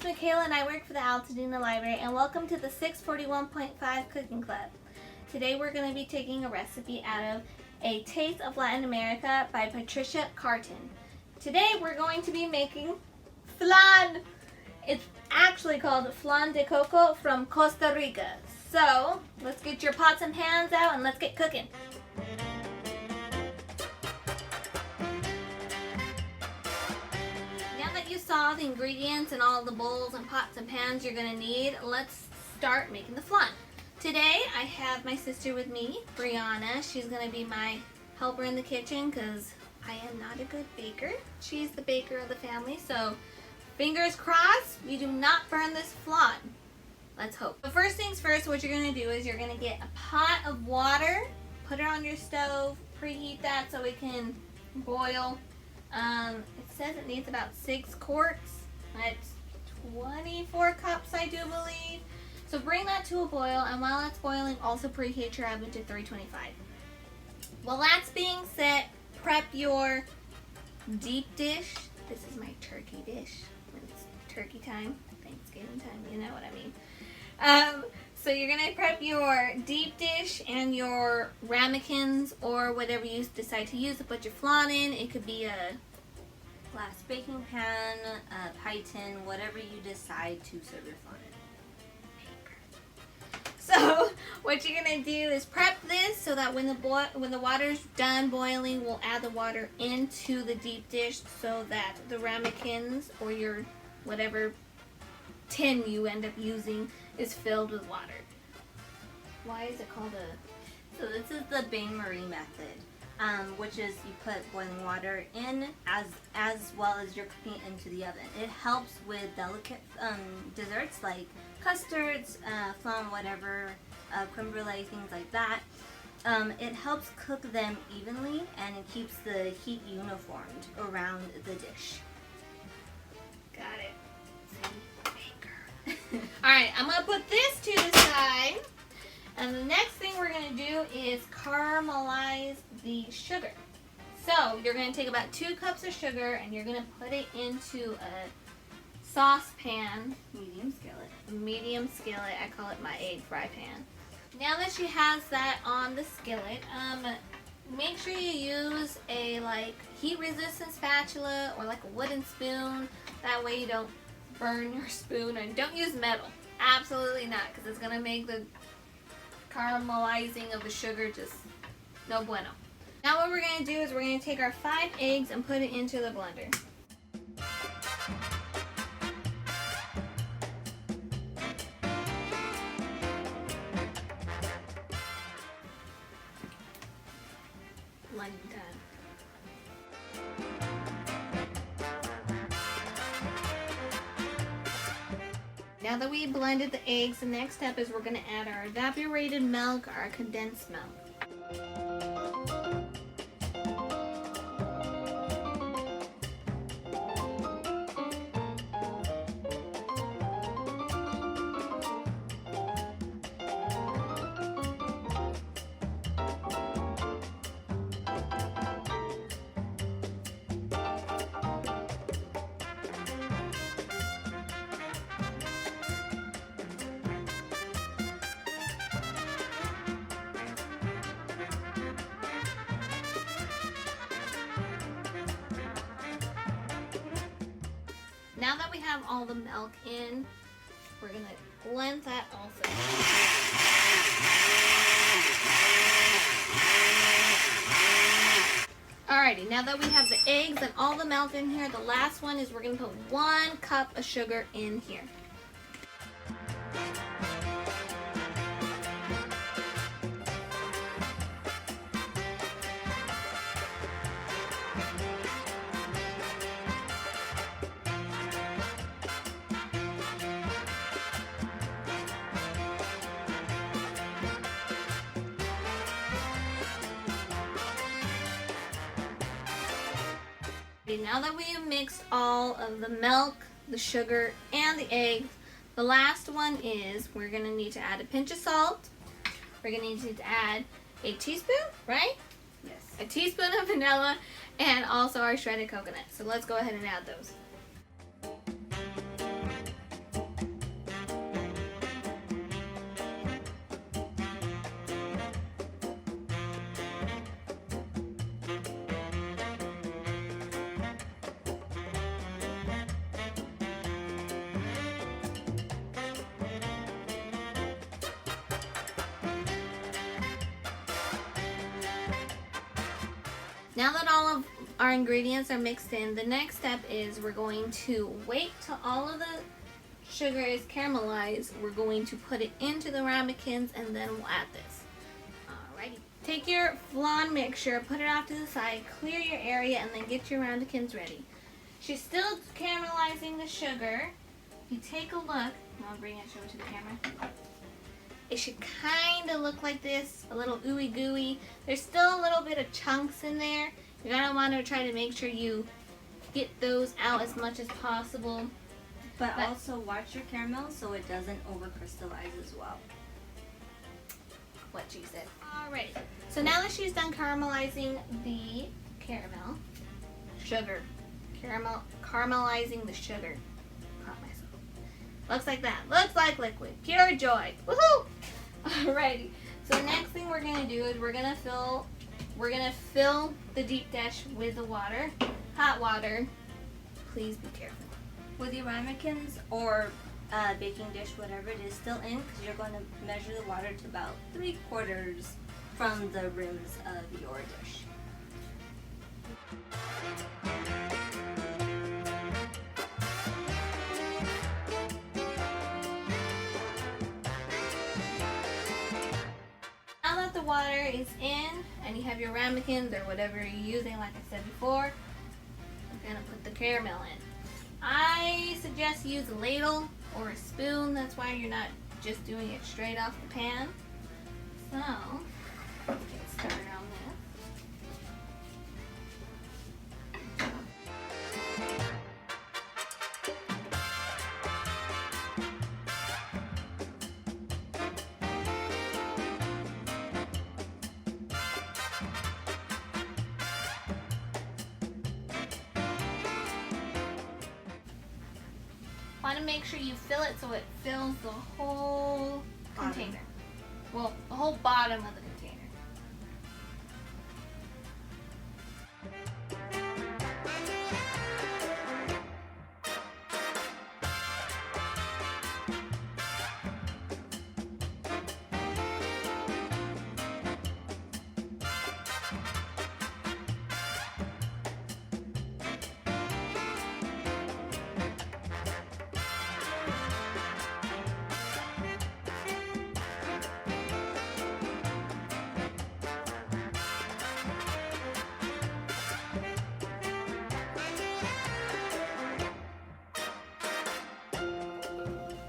Michaela and I work for the Altadena Library, and welcome to the 641.5 Cooking Club. Today we're going to be taking a recipe out of A Taste of Latin America by Patricia Carton. Today we're going to be making flan. It's actually called flan de coco from Costa Rica. So let's get your pots and pans out and let's get cooking. Now that you saw the ingredients and all the bowls and pots and pans you're going to need, let's start making the flan. Today I have my sister with me, Brianna. She's going to be my helper in the kitchen because I am not a good baker. She's the baker of the family, so fingers crossed we do not burn this flan. Let's hope. So first things first, what you're going to do is you're going to get a pot of water, put it on your stove, preheat that so it can boil. It says it needs about 6 quarts. That's 24 cups, I do believe. So bring that to a boil, and while that's boiling, also preheat your oven to 325. While that's being set, prep your deep dish. This is my turkey dish. When it's turkey time, Thanksgiving time, you know what I mean. So you're going to prep your deep dish and your ramekins or whatever you decide to use to put your flan in. It could be a glass baking pan, a pie tin, whatever you decide to serve your flan in. So what you're going to do is prep this so that when the water's done boiling, we'll add the water into the deep dish so that the ramekins or your whatever tin you end up using is filled with water. Why is it called a... So this is the bain-marie method, which is you put boiling water in as well as you're cooking it into the oven. It helps with delicate desserts like custards, flan, whatever, creme brulee, things like that. It helps cook them evenly, and it keeps the heat uniformed around the dish. Got it. Alright, I'm going to put this to the side. And the next thing we're going to do is caramelize the sugar. So you're going to take about 2 cups of sugar and you're going to put it into a saucepan. Medium skillet. I call it my egg fry pan. Now that she has that on the skillet, make sure you use a heat resistant spatula or like a wooden spoon. That way you don't burn your spoon, and don't use metal. Absolutely not, because it's going to make the caramelizing of the sugar just no bueno. Now what we're going to do is we're going to take our 5 eggs and put it into the blender. Blending time. Now that we blended the eggs, the next step is we're going to add our evaporated milk, our condensed milk. Now that we have all the milk in, we're going to blend that also. Alrighty, now that we have the eggs and all the milk in here, the last one is we're going to put 1 cup of sugar in here. Now that we have mixed all of the milk, the sugar, and the eggs, the last one is we're going to need to add a pinch of salt. We're going to need to add a teaspoon, right? Yes. A teaspoon of vanilla, and also our shredded coconut. So let's go ahead and add those. Now that all of our ingredients are mixed in, the next step is we're going to wait till all of the sugar is caramelized. We're going to put it into the ramekins and then we'll add this. Alrighty. Take your flan mixture, put it off to the side, clear your area, and then get your ramekins ready. She's still caramelizing the sugar. If you take a look, I'll bring it, show it to the camera. It should kind of look like this, a little ooey gooey. There's still a little bit of chunks in there. You're gonna want to try to make sure you get those out as much as possible. But also watch your caramel so it doesn't over crystallize as well. What she said. Alrighty. So now that she's done caramelizing the caramelizing the sugar. Caught myself. Looks like that. Looks like liquid. Pure joy. Woohoo! Alrighty. So next thing we're gonna do is we're gonna fill the deep dish with the water. Hot water. Please be careful. With your ramekins or baking dish, whatever it is, still in, because you're going to measure the water to about 3/4 from the rims of your dish. Now that the water is in and you have your ramekins or whatever you're using, like I said before, we're going to put the caramel in. I suggest use a ladle or a spoon. That's why you're not just doing it straight off the pan. So, let's get started on this. Want to make sure you fill it so it fills the whole container. Well, the whole bottom of the container.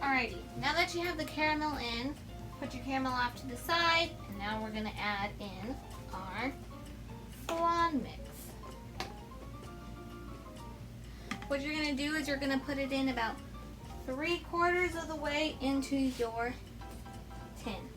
Alrighty, now that you have the caramel in, put your caramel off to the side, and now we're going to add in our flan mix. What you're going to do is you're going to put it in about 3/4 of the way into your tin.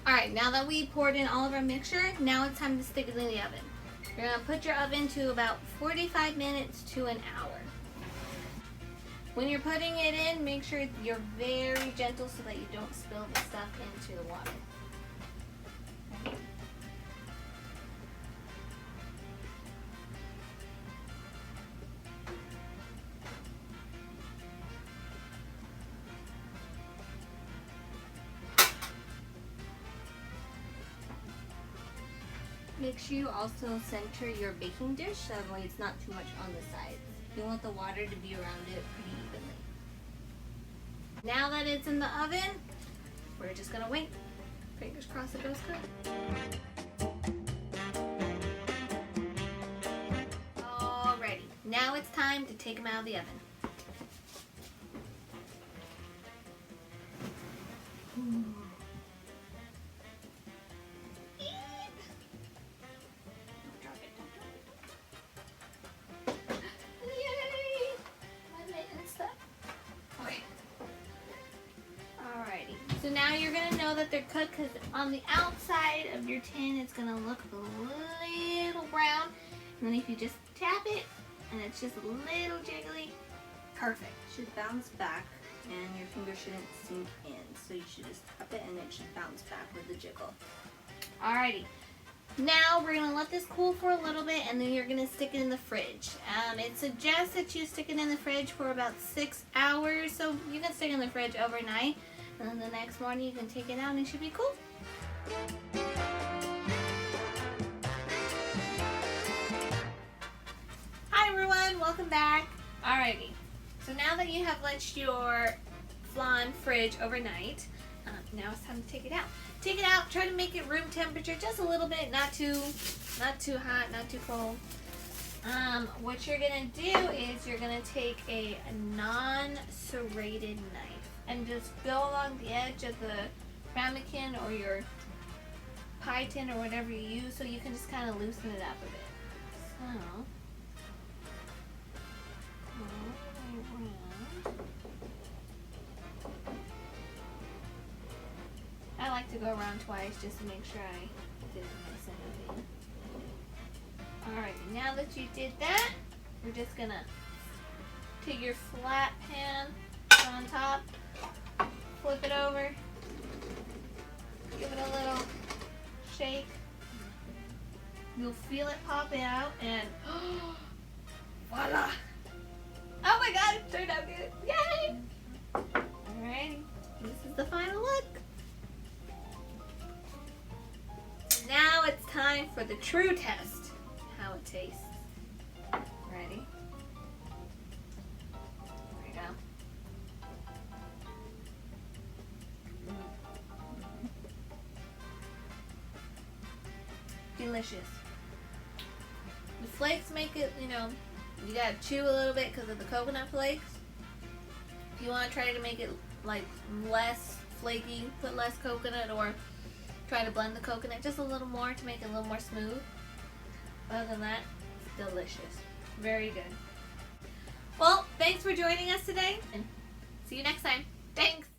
Alright, now that we poured in all of our mixture, now it's time to stick it in the oven. You're going to put your oven to about 45 minutes to an hour. When you're putting it in, make sure you're very gentle so that you don't spill the stuff into the water. Make sure you also center your baking dish, that way it's not too much on the sides. You want the water to be around it pretty evenly. Now that it's in the oven, we're just going to wait. Fingers crossed it goes good. Alrighty, now it's time to take them out of the oven. So now you're going to know that they're cooked because on the outside of your tin it's going to look a little brown. And then if you just tap it and it's just a little jiggly, Perfect. It should bounce back and your finger shouldn't sink in. So you should just tap it and it should bounce back with the jiggle. Alrighty. Now we're going to let this cool for a little bit and then you're going to stick it in the fridge. It suggests that you stick it in the fridge for about 6 hours. So you can stick it in the fridge overnight. And then the next morning you can take it out and it should be cool. Hi everyone, welcome back. Alrighty, so now that you have let your flan fridge overnight, now it's time to take it out. Take it out, try to make it room temperature just a little bit, not too hot, not too cold. What you're gonna do is you're gonna take a non-serrated knife and just go along the edge of the ramekin or your pie tin or whatever you use, so you can just kind of loosen it up a bit. So, I like to go around twice just to make sure I didn't miss anything. Alright, now that you did that, we're just gonna take your flat pan on top, flip it over, give it a little shake. You'll feel it popping out and voila! Oh my god, it turned out good. Yay! Alrighty, this is the final look. Now it's time for the true test. How it tastes. Ready? There you go. Delicious. The flakes make it, you gotta chew a little bit because of the coconut flakes. If you want to try to make it like less flaky, put less coconut or try to blend the coconut just a little more to make it a little more smooth. Other than that, it's delicious. Very good. Well, thanks for joining us today and see you next time. Thanks!